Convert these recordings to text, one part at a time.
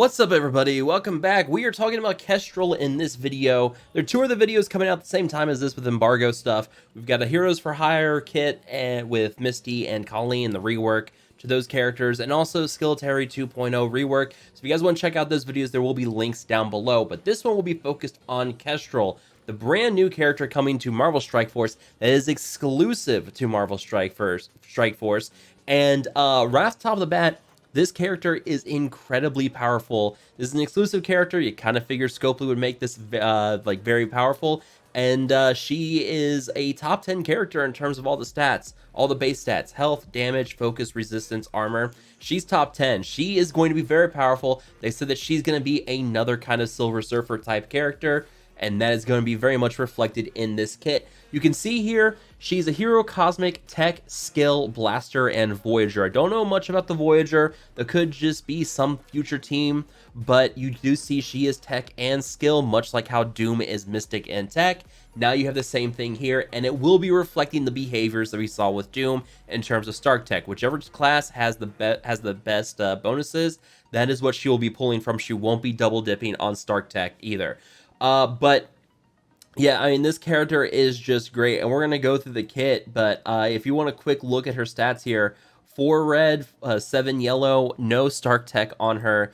What's up, everybody? Welcome back. We are talking about Kestrel in this video. There are two other videos coming out at the same time as this with embargo stuff. We've got a Heroes for Hire kit and with Misty and Colleen, the rework to those characters, and also Skilletary 2.0 rework. So if you guys want to check out those videos, there will be links down below. But this one will be focused on Kestrel, the brand new character coming to Marvel Strike Force that is exclusive to Marvel Strike Force. And right off the top of the bat, this character is incredibly powerful. This is an exclusive character. You kind of figured Scopely would make this like very powerful. And she is a top 10 character in terms of all the stats, all the base stats: health, damage, focus, resistance, armor. She's top 10. She is going to be very powerful. They said that she's going to be another kind of Silver Surfer type character, and that is going to be very much reflected in this kit. You can see here, she's a Hero, Cosmic, Tech, Skill, Blaster, and Voyager. I don't know much about the Voyager. That could just be some future team, but you do see she is Tech and Skill, much like how Doom is Mystic and Tech. Now you have the same thing here, and it will be reflecting the behaviors that we saw with Doom in terms of Stark Tech. Whichever class has the best bonuses, that is what she will be pulling from. She won't be double dipping on Stark Tech either. But yeah, I mean, this character is just great, and we're going to go through the kit, but if you want a quick look at her stats here, 4 red, 7 yellow, no Stark Tech on her,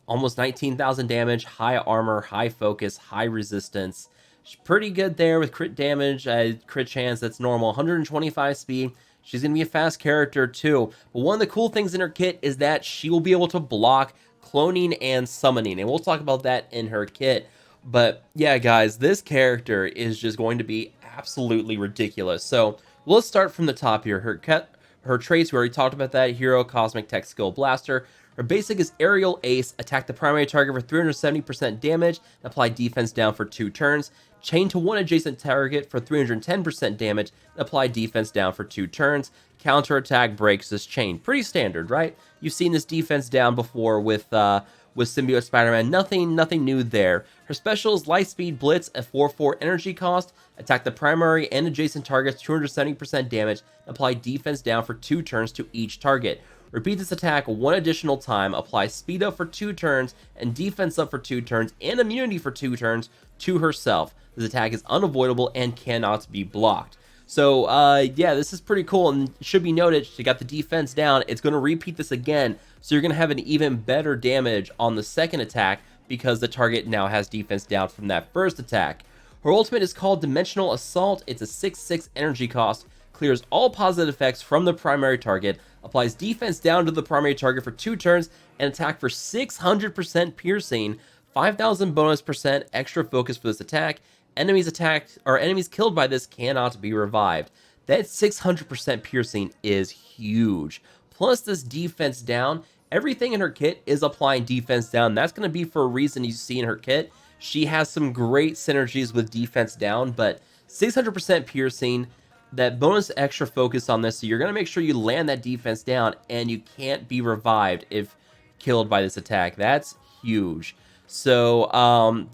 almost 19,000 damage, high armor, high focus, high resistance. She's pretty good there with crit damage, crit chance, that's normal, 125 speed. She's going to be a fast character too, but one of the cool things in her kit is that she will be able to block cloning and summoning, and we'll talk about that in her kit. But yeah, guys, this character is just going to be absolutely ridiculous. So let's start from the top here. Her traits, we already talked about that: Hero, Cosmic, Tech, Skill, Blaster. Her basic is Aerial Ace, attack the primary target for 370% damage, apply defense down for 2 turns. Chain to one adjacent target for 310% damage, apply defense down for 2 turns. Counterattack breaks this chain. Pretty standard, right? You've seen this defense down before with Symbiote Spider-Man. Nothing new there. Her special is Lightspeed Blitz at 4/4 energy cost. Attack the primary and adjacent targets 270% damage. Apply defense down for 2 turns to each target. Repeat this attack 1 additional time. Apply speed up for 2 turns and defense up for 2 turns and immunity for 2 turns to herself. This attack is unavoidable and cannot be blocked. So, yeah, this is pretty cool, and it should be noted, she got the defense down. It's going to repeat this again, so you're going to have an even better damage on the second attack because the target now has defense down from that first attack. Her ultimate is called Dimensional Assault. It's a 6/6 energy cost, clears all positive effects from the primary target, applies defense down to the primary target for 2 turns, and attack for 600% piercing, 5,000 bonus percent extra focus for this attack. Enemies attacked or enemies killed by this cannot be revived. That 600% piercing is huge. Plus this defense down, everything in her kit is applying defense down. That's going to be for a reason. You see in her kit, she has some great synergies with defense down, but 600% piercing, that bonus extra focus on this, so you're going to make sure you land that defense down, and you can't be revived if killed by this attack. That's huge. So,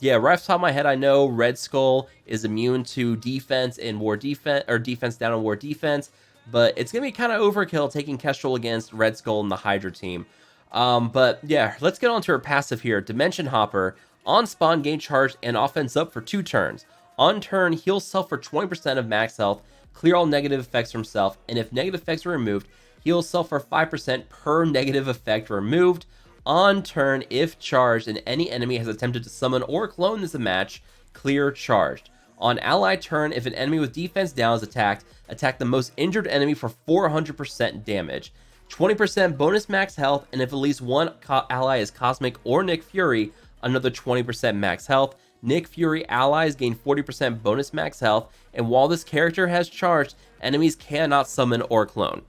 yeah, right off the top of my head, I know Red Skull is immune to defense in war defense, or defense down in war defense, but it's going to be kind of overkill taking Kestrel against Red Skull and the Hydra team. But yeah, let's get on to her passive here. Dimension Hopper. On spawn, gain charge and offense up for 2 turns. On turn, heal self for 20% of max health, clear all negative effects from self, and if negative effects are removed, heal self for 5% per negative effect removed. On turn, if charged and any enemy has attempted to summon or clone this match, clear charged. On ally turn, if an enemy with defense down is attacked, attack the most injured enemy for 400% damage. 20% bonus max health, and if at least one ally is Cosmic or Nick Fury, another 20% max health. Nick Fury allies gain 40% bonus max health, and while this character has charged, enemies cannot summon or clone.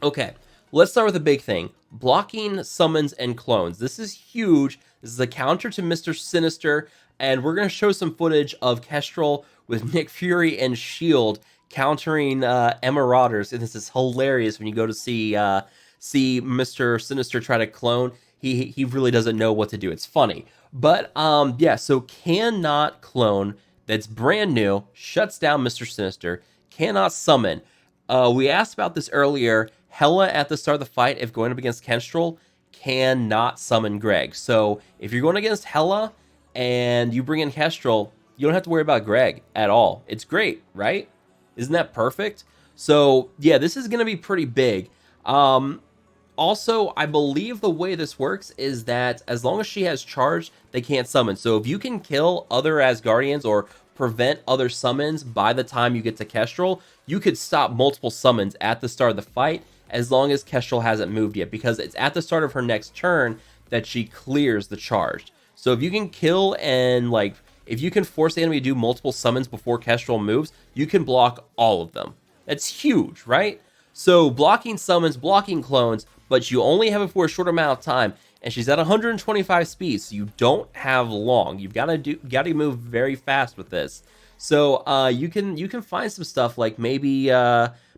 Okay, let's start with the big thing. Blocking summons and clones. This is huge. This is a counter to Mr. Sinister, and we're going to show some footage of Kestrel with Nick Fury and S.H.I.E.L.D. countering Marauders, and this is hilarious when you go to see Mr. Sinister try to clone. He really doesn't know what to do. It's funny. But, yeah, so cannot clone. That's brand new. Shuts down Mr. Sinister. Cannot summon. We asked about this earlier. Hela at the start of the fight, if going up against Kestrel, cannot summon Greg. So if you're going against Hela and you bring in Kestrel, you don't have to worry about Greg at all. It's great, right? Isn't that perfect? So yeah, this is going to be pretty big. Also, I believe the way this works is that as long as she has charge, they can't summon. So if you can kill other Asgardians or prevent other summons by the time you get to Kestrel, you could stop multiple summons at the start of the fight as long as Kestrel hasn't moved yet, because it's at the start of her next turn that she clears the charge. So if you can kill and like, if you can force the enemy to do multiple summons before Kestrel moves, you can block all of them. That's huge, right? So blocking summons, blocking clones, but you only have it for a short amount of time, and she's at 125 speed, so you don't have long. You've got to move very fast with this. So you can find some stuff like maybe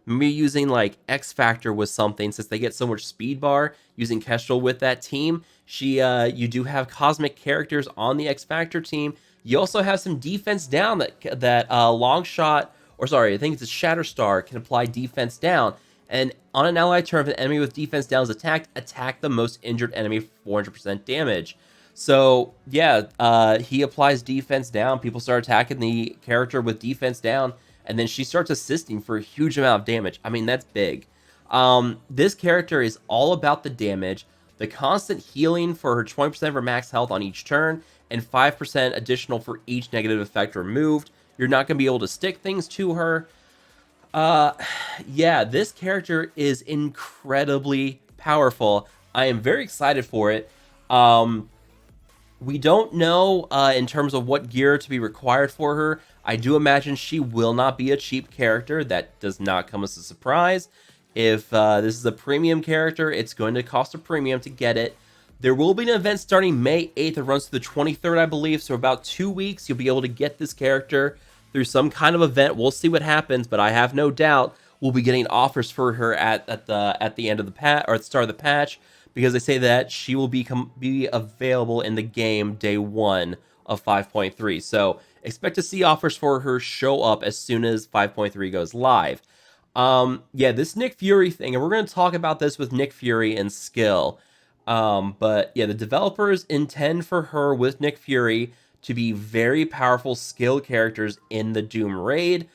using like X Factor with something, since they get so much speed bar using Kestrel with that team. You do have cosmic characters on the X Factor team. You also have some defense down that long shot, or sorry, I think it's a Shatterstar, can apply defense down. And on an ally turn, if an enemy with defense down is attacked, attack the most injured enemy for 400% damage. So yeah, he applies defense down. People start attacking the character with defense down, and then she starts assisting for a huge amount of damage. I mean, that's big. This character is all about the damage, the constant healing for her 20% of her max health on each turn, and 5% additional for each negative effect removed. You're not going to be able to stick things to her. Yeah, this character is incredibly powerful. I am very excited for it. We don't know in terms of what gear to be required for her. I do imagine she will not be a cheap character. That does not come as a surprise. If this is a premium character, it's going to cost a premium to get it. There will be an event starting May 8th. It runs to the 23rd, I believe. So about 2 weeks, you'll be able to get this character through some kind of event. We'll see what happens, but I have no doubt we'll be getting offers for her at the end of the patch, or at the start of the patch, because they say that she will be available in the game day 1 of 5.3. So expect to see offers for her show up as soon as 5.3 goes live. Yeah, this Nick Fury thing, and we're going to talk about this with Nick Fury and skill. But yeah, the developers intend for her with Nick Fury to be very powerful skill characters in the Doom raid.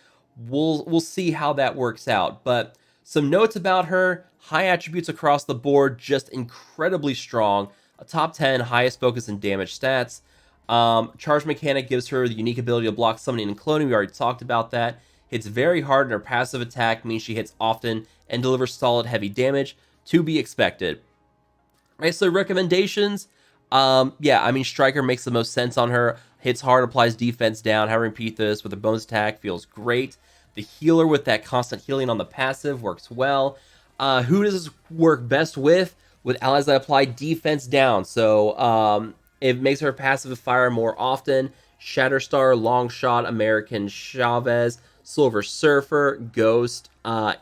We'll see how that works out. But some notes about her: high attributes across the board, just incredibly strong. A top 10 highest focus and damage stats. Charge mechanic gives her the unique ability to block summoning and cloning. We already talked about that. Hits very hard, and her passive attack means she hits often and delivers solid heavy damage, to be expected. All right, so recommendations. Yeah, I mean, Striker makes the most sense on her. Hits hard, applies defense down. How to repeat this with a bonus attack feels great. The healer with that constant healing on the passive works well. Who does this work best with? With allies that apply defense down. So it makes her passive fire more often. Shatterstar, Longshot, American Chavez, Silver Surfer, Ghost.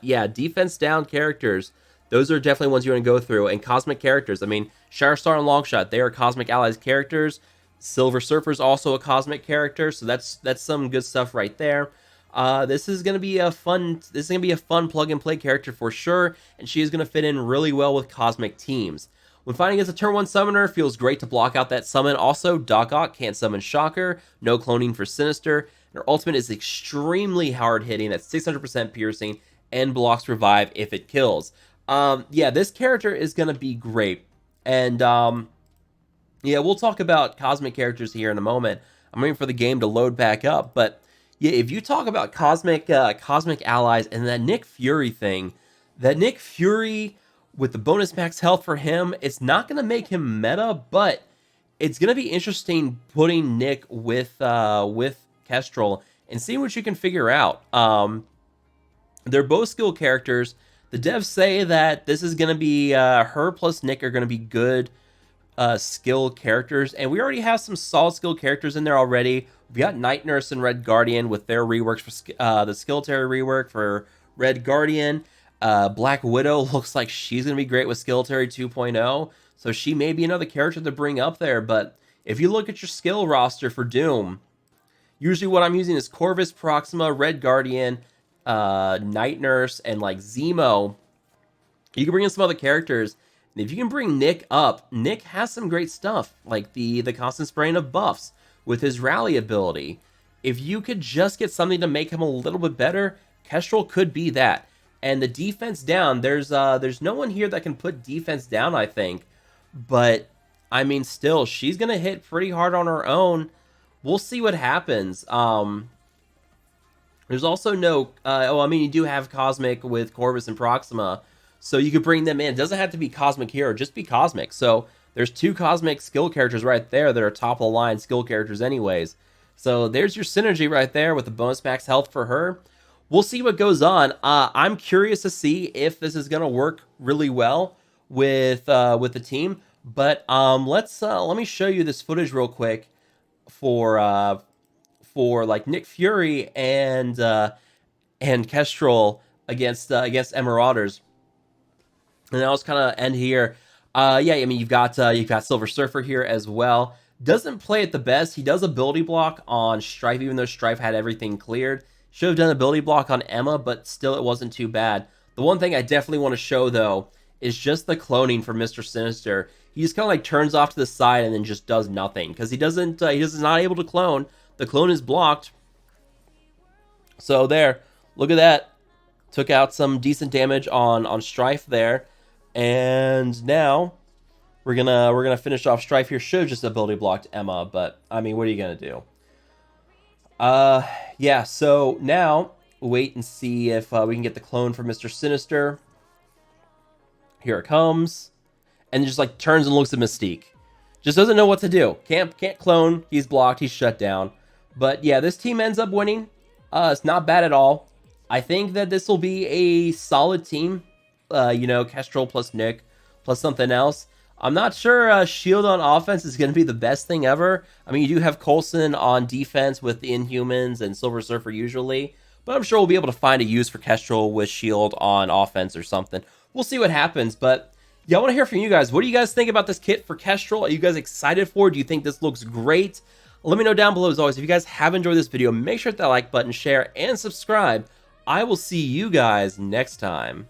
Yeah, defense down characters. Those are definitely ones you want to go through. And cosmic characters. I mean, Shatterstar and Longshot, they are cosmic allies characters. Silver Surfer's also a cosmic character, so that's some good stuff right there. This is gonna be a fun plug and play character for sure, and she is gonna fit in really well with cosmic teams. When fighting as a turn 1 summoner, feels great to block out that summon. Also, Doc Ock can't summon Shocker, no cloning for Sinister. And her ultimate is extremely hard hitting at 600% piercing and blocks revive if it kills. Yeah, this character is gonna be great. And yeah, we'll talk about cosmic characters here in a moment. I'm waiting for the game to load back up, but yeah, if you talk about cosmic allies and that Nick Fury thing, that Nick Fury with the bonus max health for him, it's not going to make him meta, but it's going to be interesting putting Nick with Kestrel and seeing what you can figure out. They're both skill characters. The devs say that this is going to be her plus Nick are going to be good skill characters, and we already have some solid skill characters in there already. We got Night Nurse and Red Guardian with their reworks for the Skeletal rework for Red Guardian. Black Widow looks like she's going to be great with Skeletal 2.0, so she may be another character to bring up there. But if you look at your skill roster for Doom, usually what I'm using is Corvus, Proxima, Red Guardian, Night Nurse, and like Zemo. You can bring in some other characters If you can bring Nick up, Nick has some great stuff, like the constant spraying of buffs with his rally ability. If you could just get something to make him a little bit better, Kestrel could be that. And the defense down, there's no one here that can put defense down, I think. But, I mean, still, she's going to hit pretty hard on her own. We'll see what happens. There's also no... you do have Cosmic with Corvus and Proxima, so you could bring them in. It doesn't have to be Cosmic Hero, just be Cosmic. So there's 2 Cosmic skill characters right there that are top-of-the-line skill characters anyways. So there's your synergy right there with the bonus max health for her. We'll see what goes on. I'm curious to see if this is going to work really well with the team. But let me show you this footage real quick for like Nick Fury and Kestrel against Marauders. And I'll just kind of end here. Yeah, I mean you've got Silver Surfer here as well. Doesn't play it the best. He does ability block on Strife, even though Strife had everything cleared. Should have done ability block on Emma, but still it wasn't too bad. The one thing I definitely want to show though is just the cloning from Mr. Sinister. He just kind of like turns off to the side and then just does nothing because he doesn't. He's not able to clone. The clone is blocked. So there, look at that. Took out some decent damage on Strife there, and now we're gonna finish off Strife here. Should have just ability blocked Emma, but I mean, what are you gonna do? Yeah. So now wait and see if we can get the clone for Mr. Sinister. Here it comes, and just like turns and looks at Mystique. Just doesn't know what to do. Can't clone. He's blocked. He's shut down. But yeah, this team ends up winning. It's not bad at all. I think that this will be a solid team. Kestrel plus Nick plus something else. I'm not sure Shield on offense is going to be the best thing ever. I mean, you do have Coulson on defense with the Inhumans and Silver Surfer usually. But I'm sure we'll be able to find a use for Kestrel with Shield on offense or something. We'll see what happens, but yeah, I want to hear from you guys. What do you guys think about this kit for Kestrel? Are you guys excited for it? Do you think this looks great? Let me know down below as always. If you guys have enjoyed this video, make sure to hit that like button, share, and subscribe. I will see you guys next time.